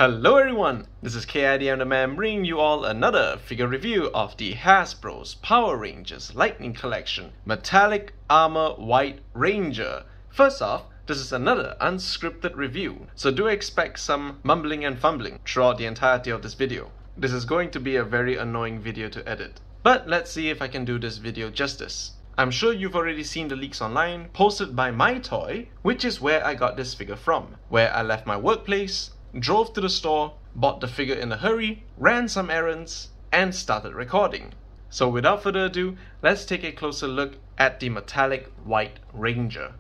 Hello everyone, this is KIDM the Man bringing you all another figure review of the Hasbro's Power Rangers Lightning Collection Metallic Armour White Ranger. First off, this is another unscripted review, so do expect some mumbling and fumbling throughout the entirety of this video. This is going to be a very annoying video to edit, but let's see if I can do this video justice. I'm sure you've already seen the leaks online posted by My Toy, which is where I got this figure from, where I left my workplace, drove to the store, bought the figure in a hurry, ran some errands, and started recording. So without further ado, let's take a closer look at the Metallic White Ranger.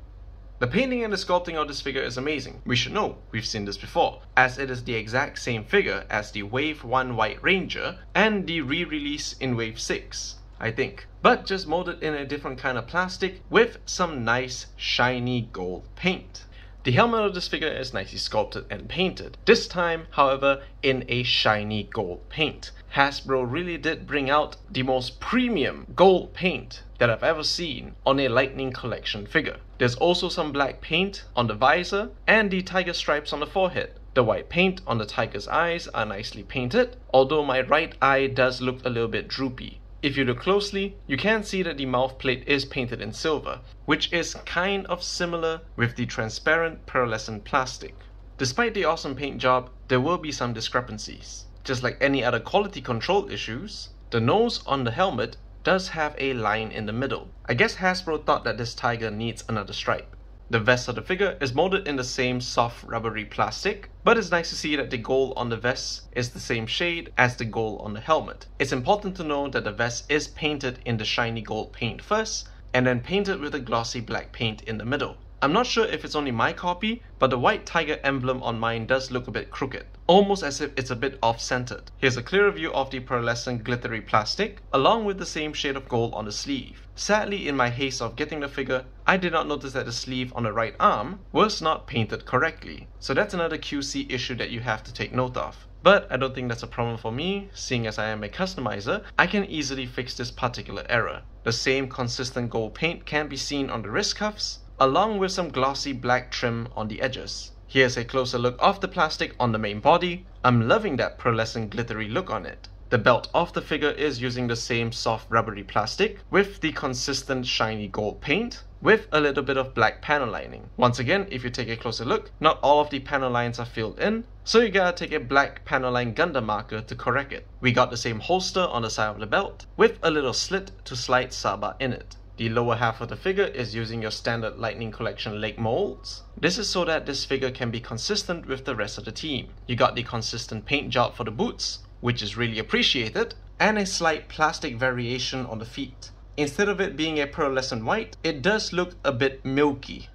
The painting and the sculpting of this figure is amazing. We should know, we've seen this before, as it is the exact same figure as the Wave 1 White Ranger and the re-release in Wave 6, I think, but just molded in a different kind of plastic with some nice shiny gold paint. The helmet of this figure is nicely sculpted and painted, this time, however, in a shiny gold paint. Hasbro really did bring out the most premium gold paint that I've ever seen on a Lightning Collection figure. There's also some black paint on the visor and the tiger stripes on the forehead. The white paint on the tiger's eyes are nicely painted, although my right eye does look a little bit droopy. If you look closely, you can see that the mouth plate is painted in silver, which is kind of similar with the transparent pearlescent plastic. Despite the awesome paint job, there will be some discrepancies. Just like any other quality control issues, the nose on the helmet does have a line in the middle. I guess Hasbro thought that this tiger needs another stripe. The vest of the figure is molded in the same soft rubbery plastic, but it's nice to see that the gold on the vest is the same shade as the gold on the helmet. It's important to know that the vest is painted in the shiny gold paint first, and then painted with a glossy black paint in the middle. I'm not sure if it's only my copy, but the white tiger emblem on mine does look a bit crooked, almost as if it's a bit off-centered. Here's a clearer view of the pearlescent glittery plastic, along with the same shade of gold on the sleeve. Sadly, in my haste of getting the figure, I did not notice that the sleeve on the right arm was not painted correctly, so that's another QC issue that you have to take note of. But I don't think that's a problem for me, seeing as I am a customizer, I can easily fix this particular error. The same consistent gold paint can be seen on the wrist cuffs, along with some glossy black trim on the edges. Here's a closer look of the plastic on the main body. I'm loving that pearlescent glittery look on it. The belt of the figure is using the same soft rubbery plastic with the consistent shiny gold paint with a little bit of black panel lining. Once again, if you take a closer look, not all of the panel lines are filled in, so you gotta take a black panel line Gundam marker to correct it. We got the same holster on the side of the belt with a little slit to slide Saba in it. The lower half of the figure is using your standard Lightning Collection leg molds. This is so that this figure can be consistent with the rest of the team. You got the consistent paint job for the boots, which is really appreciated, and a slight plastic variation on the feet. Instead of it being a pearlescent white, it does look a bit milky.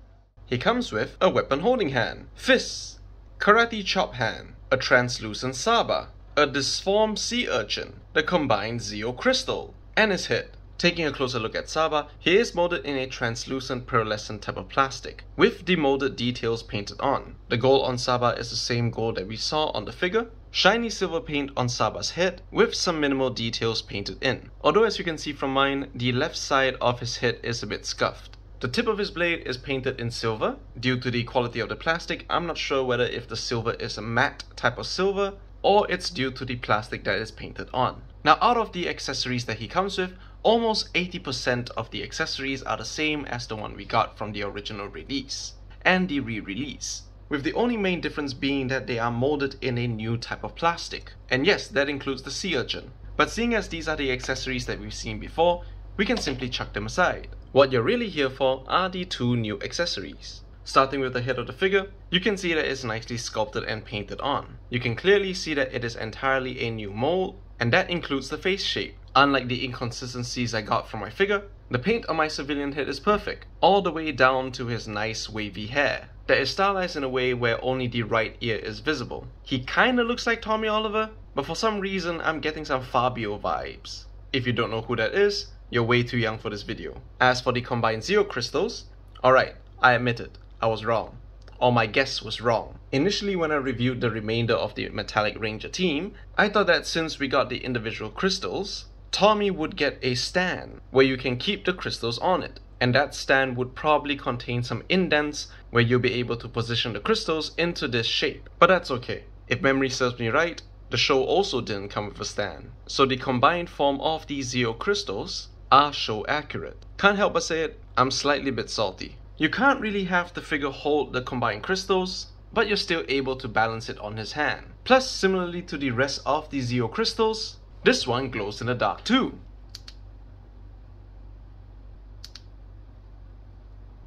He comes with a weapon holding hand, fists, karate chop hand, a translucent Saba, a disformed sea urchin, the combined Zeo crystal, and his head. Taking a closer look at Saba, he is molded in a translucent pearlescent type of plastic, with the molded details painted on. The gold on Saba is the same gold that we saw on the figure, shiny silver paint on Saba's head, with some minimal details painted in. Although as you can see from mine, the left side of his head is a bit scuffed. The tip of his blade is painted in silver. Due to the quality of the plastic, I'm not sure whether if the silver is a matte type of silver, or it's due to the plastic that is painted on. Now out of the accessories that he comes with, almost 80% of the accessories are the same as the one we got from the original release and the re-release, with the only main difference being that they are molded in a new type of plastic. And yes, that includes the sea urchin. But seeing as these are the accessories that we've seen before, we can simply chuck them aside. What you're really here for are the two new accessories. Starting with the head of the figure, you can see that it's nicely sculpted and painted on. You can clearly see that it is entirely a new mold, and that includes the face shape. Unlike the inconsistencies I got from my figure, the paint on my civilian head is perfect, all the way down to his nice wavy hair that is stylized in a way where only the right ear is visible. He kinda looks like Tommy Oliver, but for some reason I'm getting some Fabio vibes. If you don't know who that is, you're way too young for this video. As for the combined Zeo crystals, alright, I admit it, I was wrong. Or my guess was wrong. Initially when I reviewed the remainder of the Metallic Ranger team, I thought that since we got the individual crystals, Tommy would get a stand where you can keep the crystals on it, and that stand would probably contain some indents where you'll be able to position the crystals into this shape. But that's okay. If memory serves me right, the show also didn't come with a stand, so the combined form of these Zeo crystals are show accurate. Can't help but say it, I'm slightly bit salty. You can't really have the figure hold the combined crystals, but you're still able to balance it on his hand. Plus, similarly to the rest of the Zeo crystals, this one glows in the dark too.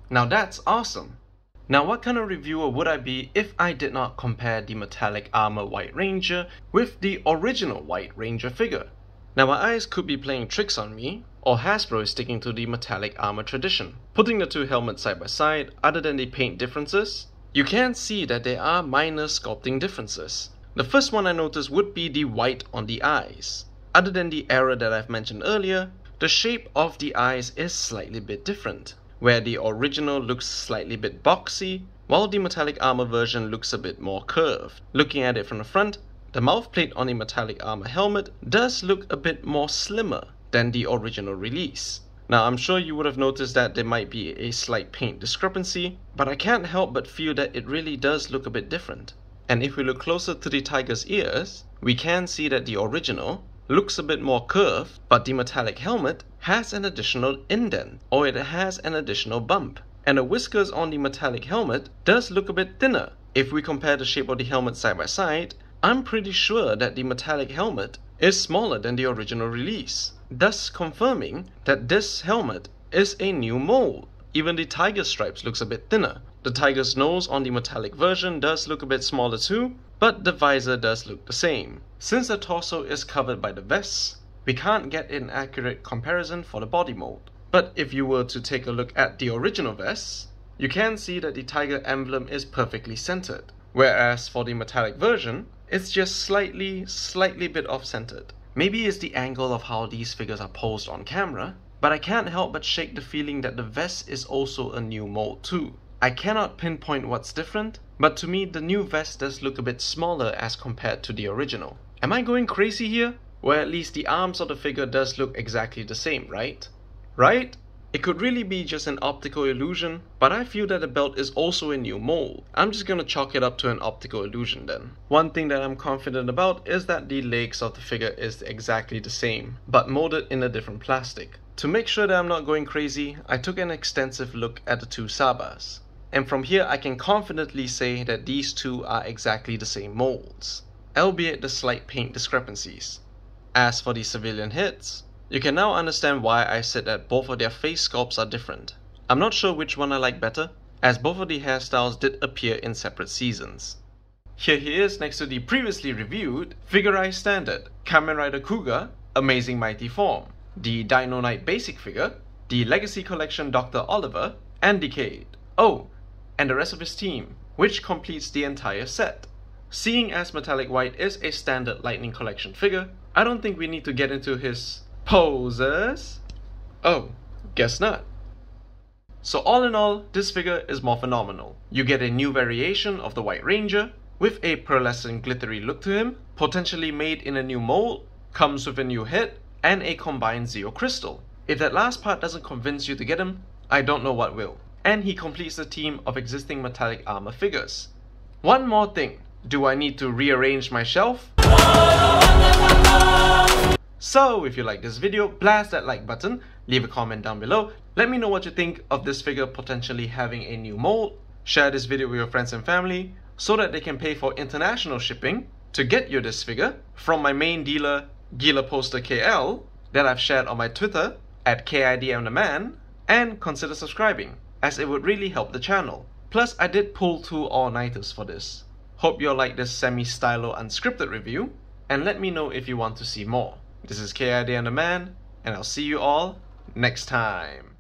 Now that's awesome. Now what kind of reviewer would I be if I did not compare the Metallic Armour White Ranger with the original White Ranger figure? Now my eyes could be playing tricks on me, or Hasbro is sticking to the Metallic Armour tradition. Putting the two helmets side by side, other than the paint differences, you can see that there are minor sculpting differences. The first one I noticed would be the white on the eyes. Other than the error that I've mentioned earlier, the shape of the eyes is slightly bit different, where the original looks slightly bit boxy, while the Metallic Armour version looks a bit more curved. Looking at it from the front, the mouthplate on the Metallic Armour helmet does look a bit more slimmer than the original release. Now I'm sure you would have noticed that there might be a slight paint discrepancy, but I can't help but feel that it really does look a bit different. And if we look closer to the tiger's ears, we can see that the original looks a bit more curved, but the metallic helmet has an additional indent, or it has an additional bump. And the whiskers on the metallic helmet does look a bit thinner. If we compare the shape of the helmet side by side, I'm pretty sure that the metallic helmet is smaller than the original release, thus confirming that this helmet is a new mold. Even the tiger stripes looks a bit thinner. The tiger's nose on the metallic version does look a bit smaller too, but the visor does look the same. Since the torso is covered by the vest, we can't get an accurate comparison for the body mold. But if you were to take a look at the original vest, you can see that the tiger emblem is perfectly centered, whereas for the metallic version, it's just slightly bit off-centered. Maybe it's the angle of how these figures are posed on camera, but I can't help but shake the feeling that the vest is also a new mold too. I cannot pinpoint what's different, but to me the new vest does look a bit smaller as compared to the original. Am I going crazy here? Well, at least the arms of the figure does look exactly the same, right? Right? It could really be just an optical illusion, but I feel that the belt is also a new mold. I'm just gonna chalk it up to an optical illusion then. One thing that I'm confident about is that the legs of the figure is exactly the same, but molded in a different plastic. To make sure that I'm not going crazy, I took an extensive look at the two Sabas. And from here I can confidently say that these two are exactly the same molds, albeit the slight paint discrepancies. As for the civilian heads, you can now understand why I said that both of their face sculpts are different. I'm not sure which one I like better, as both of the hairstyles did appear in separate seasons. Here he is next to the previously reviewed Figure Eye Standard, Kamen Rider Kuga, Amazing Mighty Form, the Dino Knight Basic figure, the Legacy Collection Dr. Oliver, and Decade. Oh, and the rest of his team, which completes the entire set. Seeing as Metallic White is a standard Lightning Collection figure, I don't think we need to get into his poses. Oh, guess not. So all in all, this figure is more phenomenal. You get a new variation of the White Ranger, with a pearlescent glittery look to him, potentially made in a new mold, comes with a new head, and a combined Zeo crystal. If that last part doesn't convince you to get him, I don't know what will. And he completes the team of existing Metallic Armour figures. One more thing, do I need to rearrange my shelf? So if you like this video, blast that like button, leave a comment down below, let me know what you think of this figure potentially having a new mold, share this video with your friends and family so that they can pay for international shipping to get you this figure from my main dealer, Gila Poster KL, that I've shared on my Twitter at KIDMTheMan, and consider subscribing, as it would really help the channel. Plus I did pull 2 all-nighters for this. Hope you'll like this semi-stylo unscripted review, and let me know if you want to see more. This is KIDMTheMan, and I'll see you all next time.